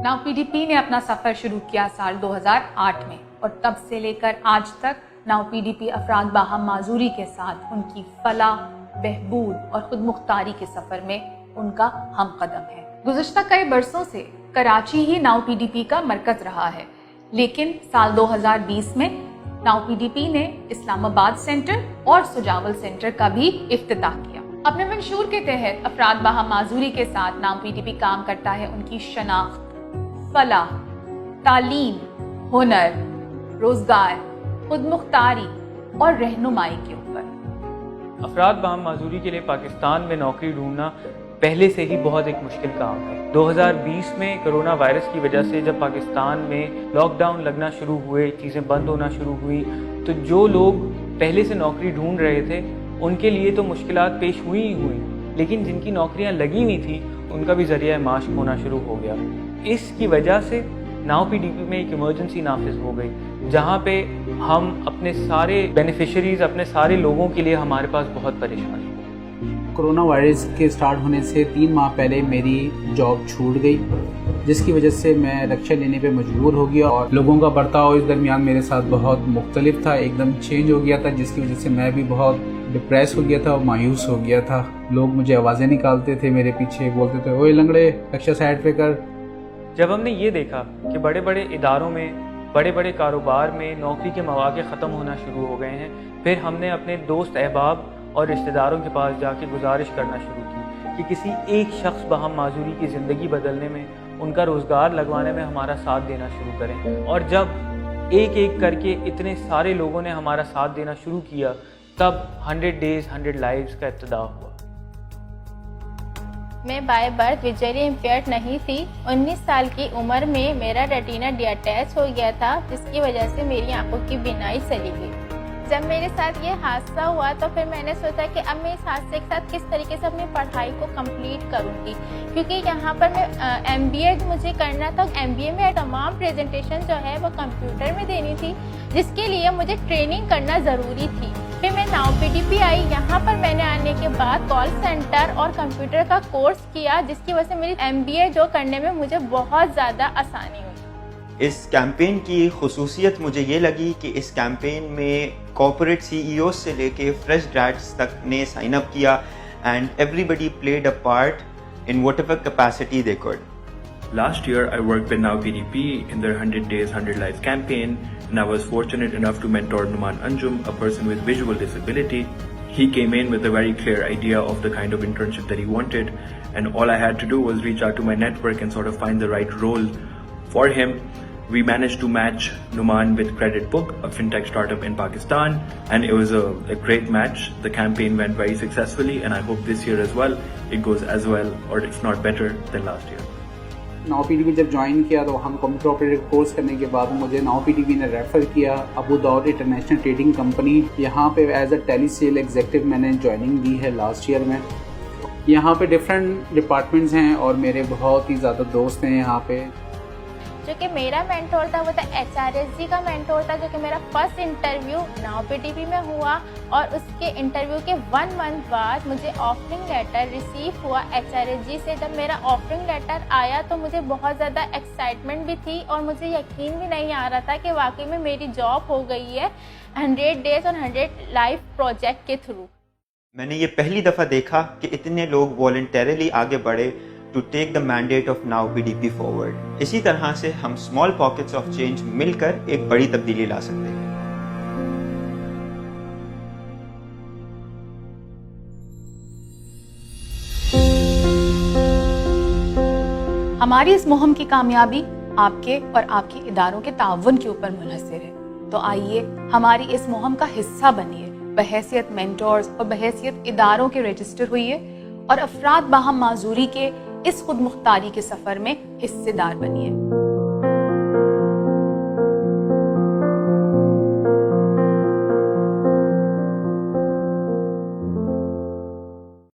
Now PDP ने अपना सफ़र शुरू किया साल 2008 में और तब से लेकर आज तक नाउ पीडीपी अफराद बाहम माजूरी के साथ उनकी फलाह, बहबूद और खुद मुख्तारी के सफ़र में उनका हम कदम है। गुज़श्ता कई बरसों से कराची ही नाउ पीडीपी का मरकज़ रहा है, लेकिन साल 2020 में नाउ पीडीपी ने इस्लामाबाद सेंटर और सुजावल सेंटर का भी इफ्तिताह किया। अपने मंशूर के तहत अफराद बाहम माजूरी के साथ नाउ पीडीपी काम करता है उनकी शनाख्त, फलाह, तालीम, हुनर, रोजगार, खुद मुख्तारी और रहनुमाई के ऊपर। अफराद बाहम माजूरी के लिए पाकिस्तान में नौकरी ढूंढना पहले से ही बहुत एक मुश्किल काम है। 2020 में कोरोना वायरस की वजह से जब पाकिस्तान में लॉकडाउन लगना शुरू हुए, चीज़ें बंद होना शुरू हुई, तो जो लोग पहले से नौकरी ढूंढ रहे थे उनके लिए तो मुश्किलात पेश हुई ही हुई, लेकिन जिनकी नौकरियां लगी हुई थी उनका भी ज़रिया माश होना शुरू हो गया। इसकी वजह से नाउ पीडीपी में एक इमरजेंसी नाफिज हो गई, जहाँ पे हम अपने सारे बेनिफिशरीज, अपने सारे लोगों के लिए हमारे पास बहुत परेशानी हुई। कोरोना वायरस के स्टार्ट होने से 3 माह पहले मेरी जॉब छूट गई, जिसकी वजह से मैं रक्षा लेने पे मजबूर हो गया और लोगों का बर्ताव इस दरमियान मेरे साथ बहुत मुख्तलिफ था, एकदम चेंज हो गया था, जिसकी वजह से मैं भी बहुत डिप्रेस हो गया था और मायूस हो गया था। लोग मुझे आवाज़ें निकालते थे, मेरे पीछे बोलते थे, ओए लंगड़े, रक्षा साइड पे कर। जब हमने ये देखा कि बड़े बड़े इदारों में, बड़े बड़े कारोबार में नौकरी के मौके ख़त्म होना शुरू हो गए हैं, फिर हमने अपने दोस्त, अहबाब और रिश्तेदारों के पास जाके गुजारिश करना शुरू की कि किसी एक शख्स बाहम माजूरी की ज़िंदगी बदलने में, उनका रोज़गार लगवाने में हमारा साथ देना शुरू करें। और जब एक एक करके इतने सारे लोगों ने हमारा साथ देना शुरू किया, तब 100 डेज़ 100 लाइव्स का इब्तिदा हुआ। मैं बाय बर्थ विजुअली इम्पेयर्ड नहीं थी। 19 साल की उम्र में मेरा रेटिना डिअटैच हो गया था, जिसकी वजह से मेरी आंखों की बीनाई चली गई। जब मेरे साथ ये हादसा हुआ तो फिर मैंने सोचा कि अब मैं इस हादसे के साथ किस तरीके से अपनी पढ़ाई को कंप्लीट करूंगी, क्योंकि यहाँ पर मैं MBA मुझे करना था। MBA में तमाम प्रेजेंटेशन जो है वो कंप्यूटर में देनी थी, जिसके लिए मुझे ट्रेनिंग करना ज़रूरी थी। फिर मैं नाउ पीडीपी आई। यहाँ पर मैंने आने के बाद कॉल सेंटर और कंप्यूटर का कोर्स किया, जिसकी वजह से मेरी MBA जो करने में मुझे बहुत ज़्यादा आसानी हुई। इस कैंपेन की खुसूसियत मुझे ये लगी कि इस कैंपेन में कॉर्पोरेट CEOs से लेके फ्रेश ग्रेड्स तक ने साइन अप किया and everybody played a part in whatever capacity they could. Last year, I worked with Now PDP in their 100 Days 100 Lives campaign, and I was fortunate enough to mentor Numan Anjum, a person with visual disability. He came in with a very clear idea of the kind of internship that he wanted, and all I had to do was reach out to my network and sort of find the right role for him. We managed to match Numan with Credit Book, a fintech startup in Pakistan, and it was a great match. The campaign went very successfully, and I hope this year as well it goes as well, or if not better, than last year. Now PDP जब join किया तो हम computer operator course करने के बाद मुझे now PDP ने refer किया Abu Dawood international trading company. यहाँ पे as a tele sale executive मैंने ज्वाइनिंग दी है लास्ट ईयर में। यहाँ पे डिफरेंट डिपार्टमेंट्स हैं और मेरे बहुत ही ज़्यादा दोस्त हैं यहाँ पे। जो कि मेरा मेंटोर था वो था HRSG का मेंटोर था, जो कि मेरा फर्स्ट इंटरव्यू नाउ पीडीपी में हुआ, और उसके इंटरव्यू के 1 मंथ बाद मुझे ऑफरिंग लेटर रिसीव हुआ HRSG से। जब मेरा ऑफरिंग लेटर आया तो मुझे बहुत ज़्यादा एक्साइटमेंट भी थी और मुझे यकीन भी नहीं आ रहा था कि वाकई में मेरी जॉब हो गई है 100 डेज और 100 लाइफ प्रोजेक्ट के थ्रू। मैंने ये पहली दफ़ा देखा कि इतने लोग वॉलंटरली आगे बढ़े to take the mandate of Now PDP forward. इसी तरह से हम small pockets of change मिलकर एक बड़ी तब्दीली ला सकते हैं। हमारी इस मुहिम की कामयाबी आपके और आपके इदारों के ताउन के ऊपर मुनहसर है, तो आइए हमारी इस मुहिम का हिस्सा बनिए। बहैसियत मेंटोर्स और बहैसियत इदारों के रजिस्टर हुइए और अफराद बाहम माजूरी के इस खुद मुख्तारी के सफ़र में हिस्सेदार बनिए।